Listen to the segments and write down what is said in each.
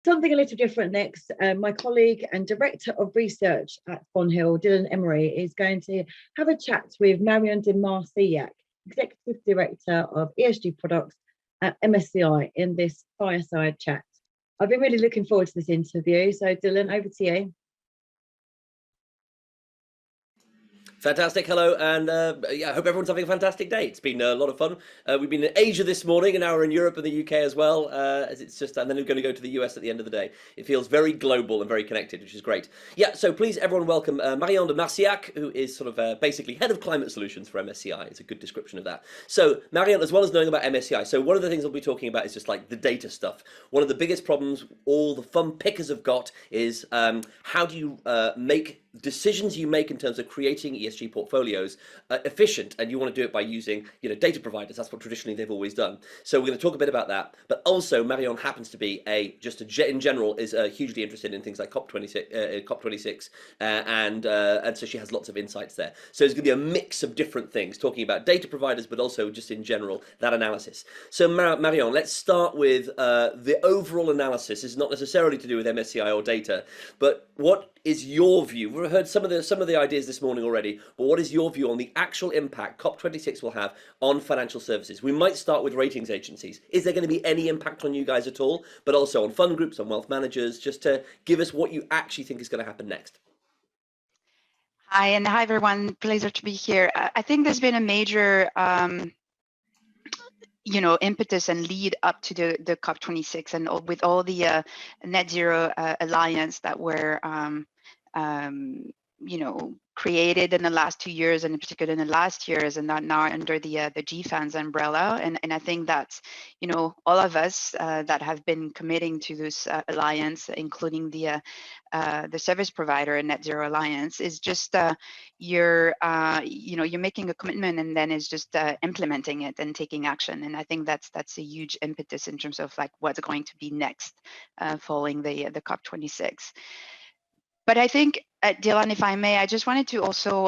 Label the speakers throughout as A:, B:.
A: Something a little different next. My colleague and Director of Research at Bonhill, Dylan Emery, is going to have a chat with Marion de Marcillac, Executive Director of ESG Products at MSCI, in this fireside chat. I've been really looking forward to this interview. So Dylan, over to you.
B: Fantastic. Hello, and I hope everyone's having a fantastic day. It's been a lot of fun. We've been in Asia this morning, and now we're in Europe and the UK as well. As it's just, and then we're going to go to the US at the end of the day. It feels very global and very connected, which is great. Yeah, so please, everyone, welcome Marion de Marcillac, who is sort of basically head of climate solutions for MSCI. It's a good description of that. So, Marion, as well as knowing about MSCI, so one of the things we'll be talking about is just like the data stuff. One of the biggest problems all the fund pickers have got is how do you make decisions you make in terms of creating ESG portfolios efficient, and you want to do it by using data providers. That's what traditionally they've always done. So we're going to talk a bit about that, but also Marion happens to be in general is hugely interested in things like COP26 and so she has lots of insights there. So it's going to be a mix of different things, talking about data providers, but also just in general that analysis. So Marion, let's start with the overall analysis. It's not necessarily to do with MSCI or data, but what is your view? We've heard some of the ideas this morning already, but what is your view on the actual impact COP26 will have on financial services? We might start with ratings agencies. Is there going to be any impact on you guys at all? But also on fund groups, on wealth managers, just to give us what you actually think is going to happen next.
C: Hi, and hi everyone. Pleasure to be here. I think there's been a major impetus and lead up to the COP26, and with all the net zero alliance that were created in the last 2 years, and in particular in the last years, and that now under the GFANZ umbrella. And I think that all of us that have been committing to this alliance, including the service provider and Net Zero Alliance, is just you're making a commitment, and then it's just implementing it and taking action. And I think that's a huge impetus in terms of like what's going to be next following the COP26. But I think, Dylan, if I may, I just wanted to also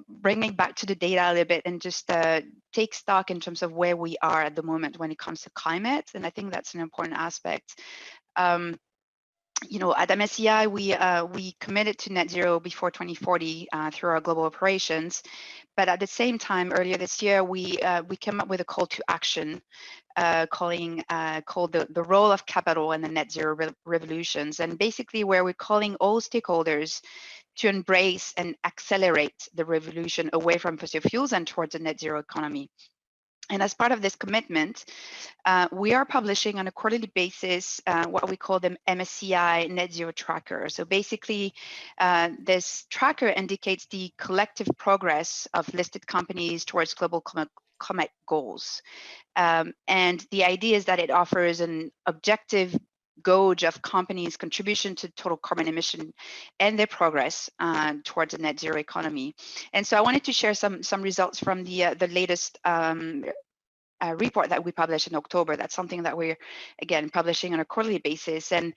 C: bring it back to the data a little bit and just take stock in terms of where we are at the moment when it comes to climate. And I think that's an important aspect. At MSCI, we committed to net zero before 2040 through our global operations. But at the same time, earlier this year, we came up with a call to action called the role of capital in the net zero revolutions, and basically where we're calling all stakeholders to embrace and accelerate the revolution away from fossil fuels and towards a net zero economy. And as part of this commitment, we are publishing on a quarterly basis what we call the MSCI Net Zero Tracker. So basically, this tracker indicates the collective progress of listed companies towards global climate goals. And the idea is that it offers an objective gauge of companies' contribution to total carbon emission and their progress towards a net zero economy. And so I wanted to share some results from the latest report that we published in October. That's something that we're, again, publishing on a quarterly basis. And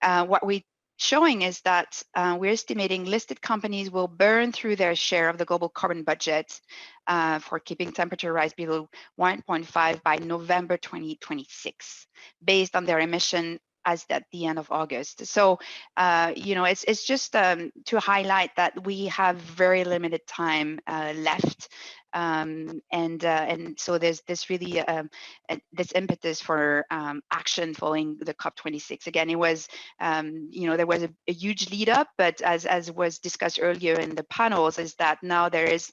C: what we're showing is that we're estimating listed companies will burn through their share of the global carbon budget for keeping temperature rise below 1.5 by November 2026, based on their emission as at the end of August. So, it's just to highlight that we have very limited time left. And so there's this really this impetus for action following the COP26. Again, it was there was a huge lead up, but as was discussed earlier in the panels, is that now there is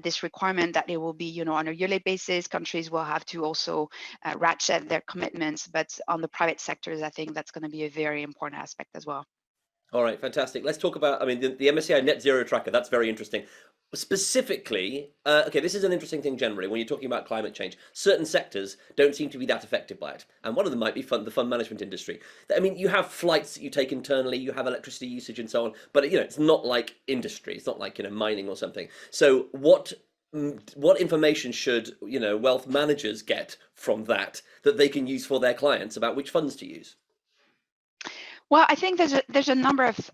C: this requirement that it will be on a yearly basis. Countries will have to also ratchet their commitments, but on the private sectors, I think that's going to be a very important aspect as well.
B: All right, fantastic. Let's talk about, the MSCI Net Zero Tracker. That's very interesting. Specifically, okay, this is an interesting thing generally when you're talking about climate change. Certain sectors don't seem to be that affected by it. And one of them might be the fund management industry. You have flights that you take internally, you have electricity usage and so on, but it's not like industry. It's not like, mining or something. So what information should, wealth managers get from that they can use for their clients about which funds to use?
C: Well, I think there's a number of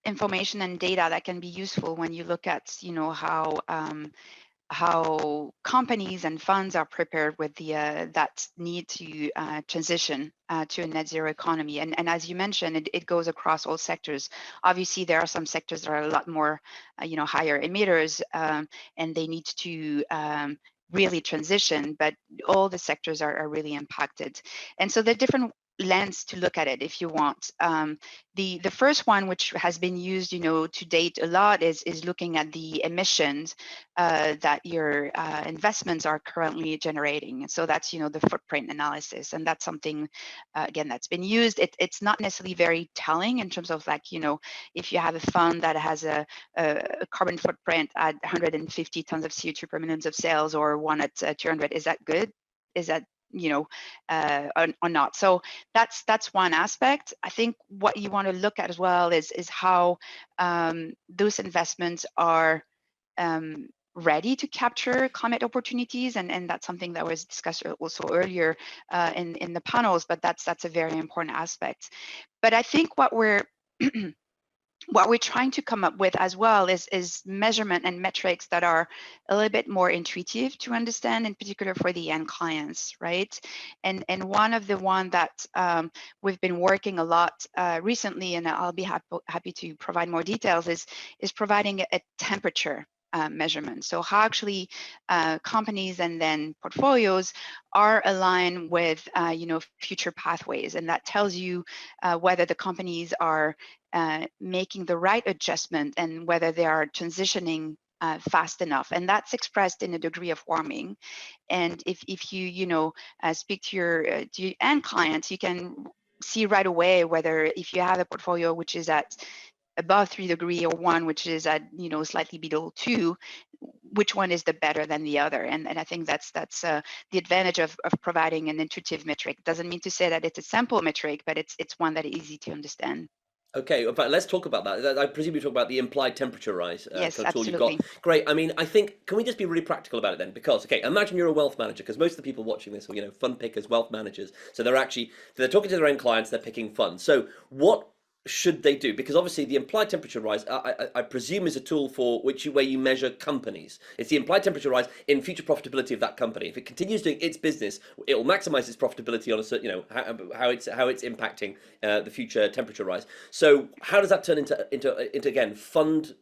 C: information and data that can be useful when you look at how companies and funds are prepared with the that need to transition to a net zero economy. And as you mentioned, it goes across all sectors. Obviously, there are some sectors that are a lot more, higher emitters, and they need to really transition, but all the sectors are really impacted. And so there are different lens to look at it if you want. The first one, which has been used to date a lot, is looking at the emissions that your investments are currently generating. And so that's the footprint analysis, and that's something again that's been used. It's not necessarily very telling in terms of, like, if you have a fund that has a carbon footprint at 150 tons of CO2 per million of sales, or one at 200, is that good? Is that or not? So that's one aspect. I think what you want to look at as well is how those investments are ready to capture climate opportunities, and that's something that was discussed also earlier in the panels. But that's a very important aspect. But I think what we're what we're trying to come up with as well is measurement and metrics that are a little bit more intuitive to understand, in particular for the end clients, right? And one of the one that we've been working a lot recently, and I'll be happy to provide more details, is providing a temperature measurement. So how actually companies and then portfolios are aligned with future pathways, and that tells you whether the companies are making the right adjustment and whether they are transitioning fast enough, and that's expressed in a degree of warming. And if you speak to your end clients, you can see right away whether, if you have a portfolio which is at above 3 degrees or one which is at slightly below 2, which one is the better than the other. And I think that's the advantage of providing an intuitive metric. Doesn't mean to say that it's a sample metric, but it's one that is easy to understand.
B: Okay, in fact, let's talk about that. I presume you talk about the implied temperature rise
C: Yes,
B: kind of tool you've got.
C: absolutely.
B: Great. I mean, I think, can we just be really practical about it then? Because, okay, imagine you're a wealth manager, because most of the people watching this are, fund pickers, wealth managers. So they're talking to their own clients, they're picking funds. So what should they do? Because obviously the implied temperature rise, I presume, is a tool for where you measure companies. It's the implied temperature rise in future profitability of that company. If it continues doing its business, it will maximize its profitability on a certain, how it's impacting the future temperature rise. So how does that turn into again fund?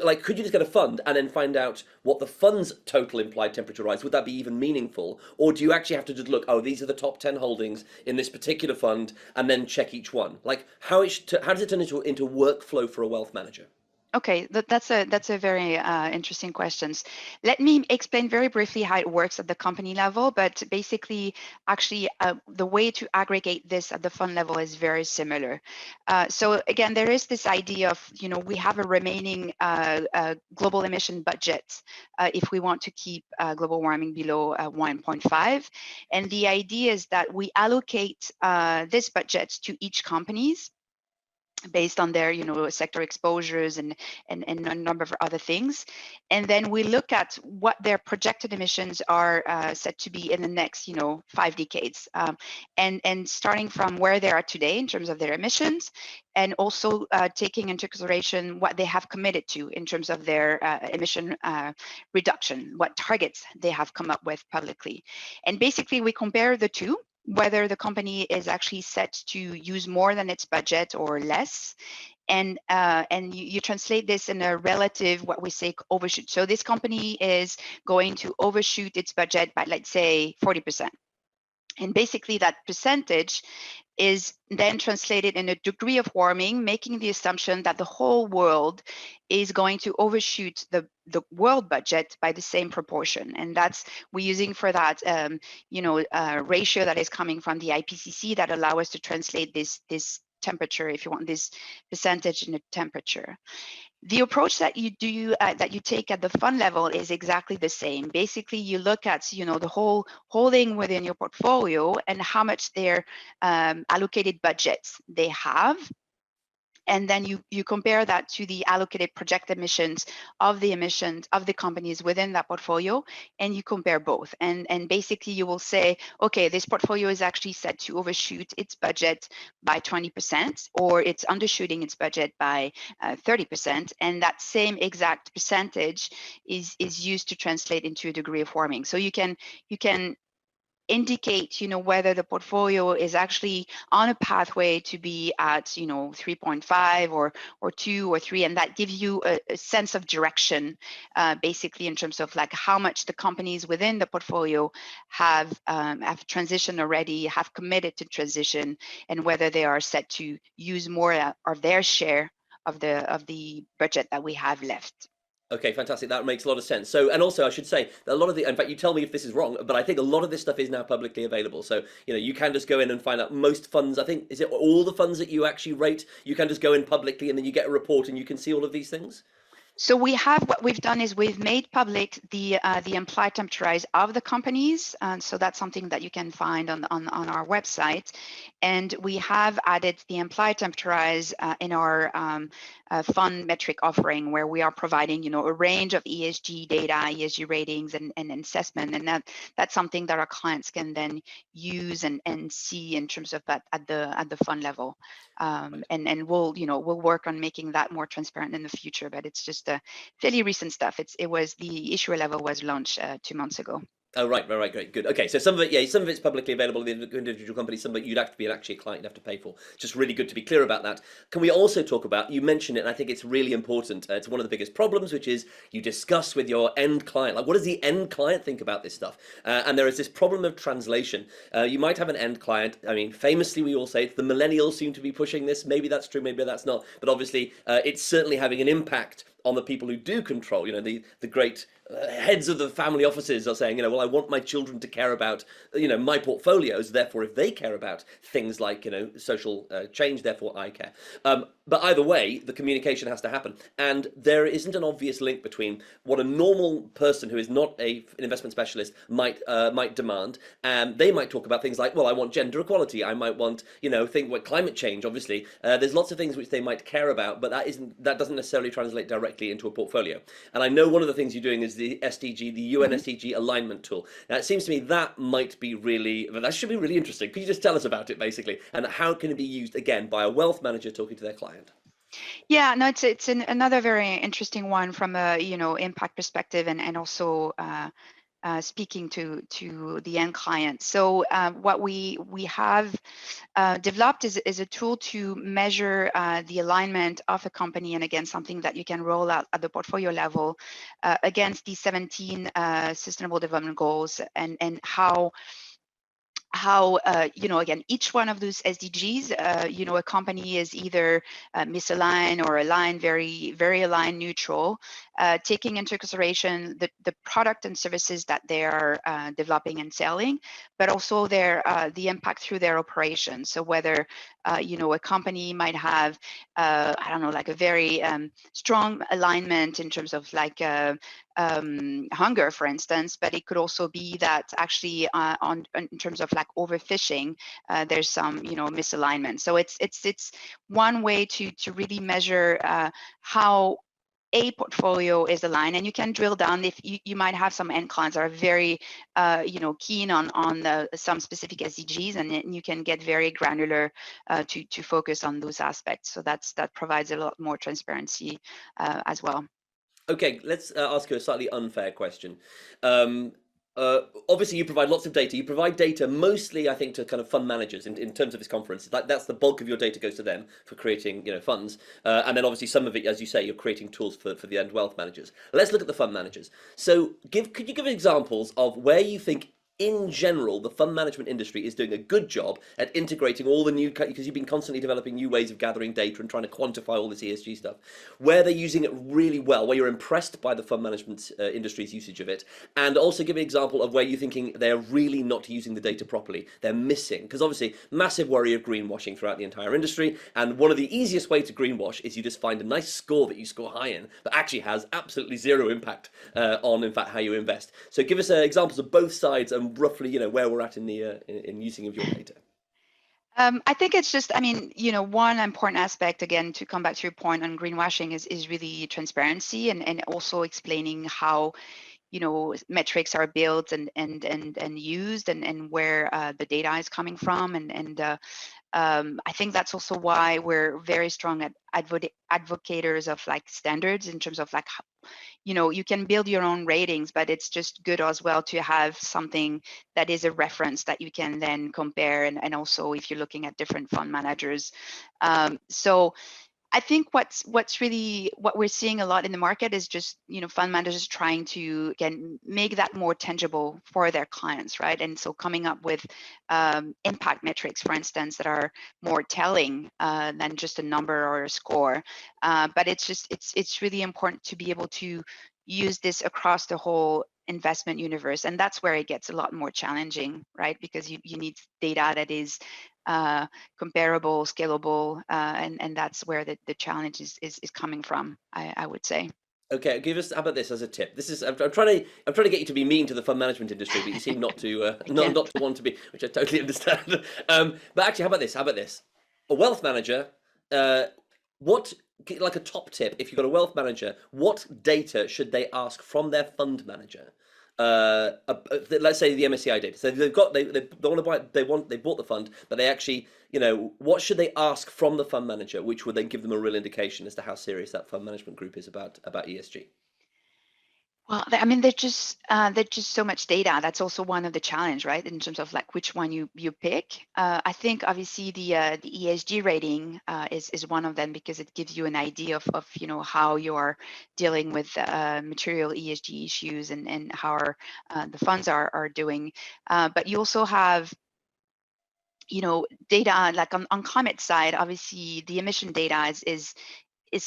B: Like, could you just get a fund and then find out what the fund's total implied temperature rise? Would that be even meaningful? Or do you actually have to just look, oh, these are the top 10 holdings in this particular fund, and then check each one? Like, how does it turn into workflow for a wealth manager?
C: Okay, that's a very interesting questions. Let me explain very briefly how it works at the company level, but basically, actually, the way to aggregate this at the fund level is very similar. So again, there is this idea of, we have a remaining global emission budget if we want to keep global warming below 1.5. And the idea is that we allocate this budget to each companies based on their sector exposures and a number of other things, and then we look at what their projected emissions are set to be in the next 5 decades, and starting from where they are today in terms of their emissions, and also taking into consideration what they have committed to in terms of their emission reduction, what targets they have come up with publicly. And basically we compare the two, whether the company is actually set to use more than its budget or less. And you translate this in a relative, what we say, overshoot. So this company is going to overshoot its budget by, let's say, 40%. And basically that percentage is then translated in a degree of warming, making the assumption that the whole world is going to overshoot the world budget by the same proportion. And that's, we're using for that, ratio that is coming from the IPCC that allow us to translate this temperature, if you want, this percentage in a temperature. The approach that you do that you take at the fund level is exactly the same. Basically, you look at the whole holding within your portfolio and how much their allocated budgets they have, And then you compare that to the allocated project emissions of the companies within that portfolio, and you compare both. And basically you will say, okay, this portfolio is actually set to overshoot its budget by 20%, or it's undershooting its budget by 30%. And that same exact percentage is used to translate into a degree of warming. So you can indicate, whether the portfolio is actually on a pathway to be at, 3.5 or 2 or 3, and that gives you a sense of direction, basically in terms of like how much the companies within the portfolio have transitioned already, have committed to transition, and whether they are set to use more of their share of the budget that we have left.
B: Okay, fantastic. That makes a lot of sense. So, and also I should say that a lot of in fact, you tell me if this is wrong, but I think a lot of this stuff is now publicly available. So, you can just go in and find out most funds. I think, is it all the funds that you actually rate? You can just go in publicly and then you get a report and you can see all of these things?
C: So what we've done is we've made public the implied temperature rise of the companies, and so that's something that you can find on our website. And we have added the implied temperature rise in our fund metric offering, where we are providing a range of ESG data, ESG ratings, and assessment, and that's something that our clients can then use and see in terms of that at the fund level. And we'll work on making that more transparent in the future, but it's just fairly recent stuff. It was the issuer level was launched 2 months ago.
B: Oh, right, great, good. Okay, so some of it's publicly available in the individual companies, some of it you'd have to be actually a client, you'd have to pay for. Just really good to be clear about that. Can we also talk about, you mentioned it, and I think it's really important, it's one of the biggest problems, which is you discuss with your end client, like what does the end client think about this stuff? And there is this problem of translation. You might have an end client, I mean, famously we all say the millennials seem to be pushing this, maybe that's true, maybe that's not, but obviously it's certainly having an impact on the people who do control, the great heads of the family offices are saying, well, I want my children to care about, my portfolios. Therefore, if they care about things like, social change, therefore I care. But either way, the communication has to happen. And there isn't an obvious link between what a normal person who is not an investment specialist might demand. And they might talk about things like, well, I want gender equality. I might want, think what climate change, obviously. There's lots of things which they might care about, but that doesn't necessarily translate directly into a portfolio. And I know one of the things you're doing is the SDG, the UN SDG alignment tool. Now, it seems to me that should be really interesting. Could you just tell us about it, basically, and how can it be used, again, by a wealth manager talking to their client?
C: Yeah, no, it's another very interesting one from a impact perspective, and also speaking to the end client. So what we have developed is a tool to measure the alignment of a company, and again, something that you can roll out at the portfolio level against the 17 Sustainable Development Goals, and how again, each one of those SDGs, a company is either misaligned or aligned, very, very aligned, neutral, taking into consideration the product and services that they are developing and selling, but also the impact through their operations. So whether a company might have like a very strong alignment in terms of like hunger, for instance, but it could also be that actually in terms of like overfishing, there's some misalignment. So it's one way to really measure how a portfolio is aligned, and you can drill down if you might have some end clients that are very keen on some specific SDGs, and then you can get very granular to focus on those aspects. So that provides a lot more transparency as well.
B: Okay, let's ask you a slightly unfair question. Obviously, you provide lots of data. You provide data mostly, I think, to kind of fund managers in terms of this conference. That's the bulk of your data goes to them for creating, funds. And then obviously some of it, as you say, you're creating tools for the end wealth managers. Let's look at the fund managers. So could you give examples of where you think, in general, the fund management industry is doing a good job at integrating all the new, because you've been constantly developing new ways of gathering data and trying to quantify all this ESG stuff, where they're using it really well, where you're impressed by the fund management industry's usage of it, and also give an example of where you're thinking they're really not using the data properly, they're missing, because obviously massive worry of greenwashing throughout the entire industry, and one of the easiest way to greenwash is you just find a nice score that you score high in, but actually has absolutely zero impact on, in fact, how you invest. So give us examples of both sides and roughly, where we're at in the in using of your data.
C: I think it's just, I mean, one important aspect, again, to come back to your point on greenwashing is really transparency and also explaining how, metrics are built and used and where the data is coming from. I think that's also why we're very strong at advocators of like standards in terms of like, you can build your own ratings, but it's just good as well to have something that is a reference that you can then compare. And also if you're looking at different fund managers. So I think what we're seeing a lot in the market is just, fund managers trying to, again, make that more tangible for their clients, right? And so coming up with impact metrics, for instance, that are more telling than just a number or a score. But it's really important to be able to use this across the whole investment universe. And that's where it gets a lot more challenging, right? Because you need data that is comparable, scalable, and that's where the challenge is coming from, I would say.
B: Okay, give us, how about this as a tip? This is, I'm trying to get you to be mean to the fund management industry, but you seem not to not to want to be, which I totally understand. But actually, how about this? A wealth manager, what, like a top tip, if you've got a wealth manager, what data should they ask from their fund manager? Let's say the MSCI data. So they want to buy, they bought the fund, but they actually, what should they ask from the fund manager, which would then give them a real indication as to how serious that fund management group is about ESG?
C: Well, I mean, there's just so much data. That's also one of the challenge, right? In terms of like which one you pick. I think obviously the ESG rating is one of them because it gives you an idea of how you're dealing with material ESG issues and how the funds are doing. But you also have data like on climate side. Obviously, the emission data is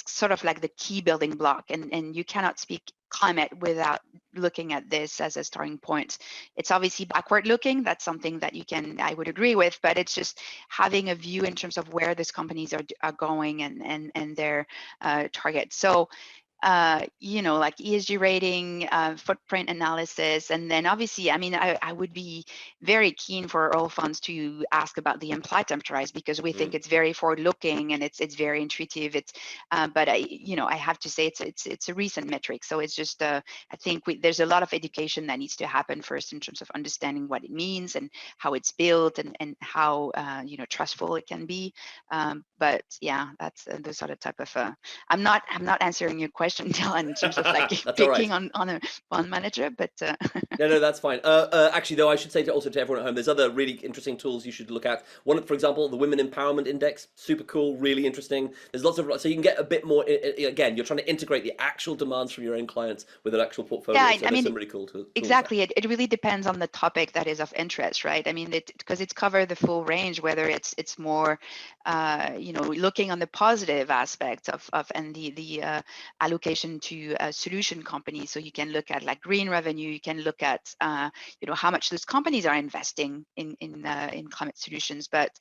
C: sort of like the key building block, and you cannot speak climate without looking at this as a starting point. It's obviously backward looking. That's something that I would agree with, but it's just having a view in terms of where these companies are going and their targets. So like ESG rating, footprint analysis, and then obviously, I mean, I would be very keen for all funds to ask about the implied temperature rise because we think it's very forward-looking and it's very intuitive. But I have to say it's a recent metric, so it's just I think there's a lot of education that needs to happen first in terms of understanding what it means and how it's built and how trustful it can be. But yeah, that's those are the type of. I'm not answering your question, Dylan, in terms of like picking on a fund manager, but
B: No, that's fine. Actually, though, I should say also to everyone at home, there's other really interesting tools you should look at. One, for example, the Women Empowerment Index, super cool, really interesting. There's lots of, so you can get a bit more. Again, you're trying to integrate the actual demands from your own clients with an actual portfolio.
C: Yeah,
B: so I mean, some really cool tools.
C: Exactly. It really depends on the topic that is of interest, right? I mean, because it's covered the full range, whether it's more, looking on the positive aspects of and the allocation to solution companies. So you can look at like green revenue. You can look at how much those companies are investing in climate solutions. But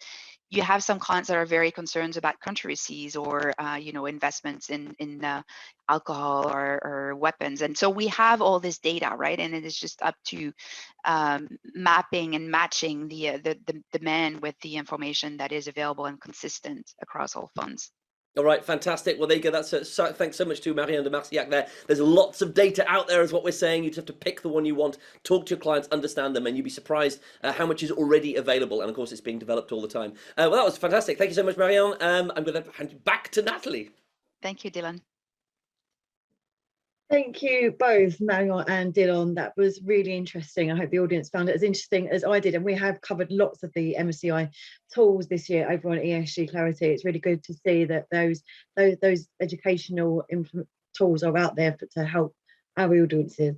C: you have some clients that are very concerned about controversies or investments in alcohol or weapons, and so we have all this data, right? And it is just up to mapping and matching the demand with the information that is available and consistent across all funds.
B: All right, fantastic. Well, there you go. That's thanks so much to Marion de Marcillac there. There's lots of data out there is what we're saying. You just have to pick the one you want, talk to your clients, understand them, and you'd be surprised how much is already available. And of course, it's being developed all the time. Well, that was fantastic. Thank you so much, Marion. I'm going to hand you back to Natalie.
C: Thank you, Dylan.
A: Thank you both, Marion and Dylan. That was really interesting. I hope the audience found it as interesting as I did. And we have covered lots of the MSCI tools this year over on ESG Clarity. It's really good to see that those educational tools are out there to help our audiences.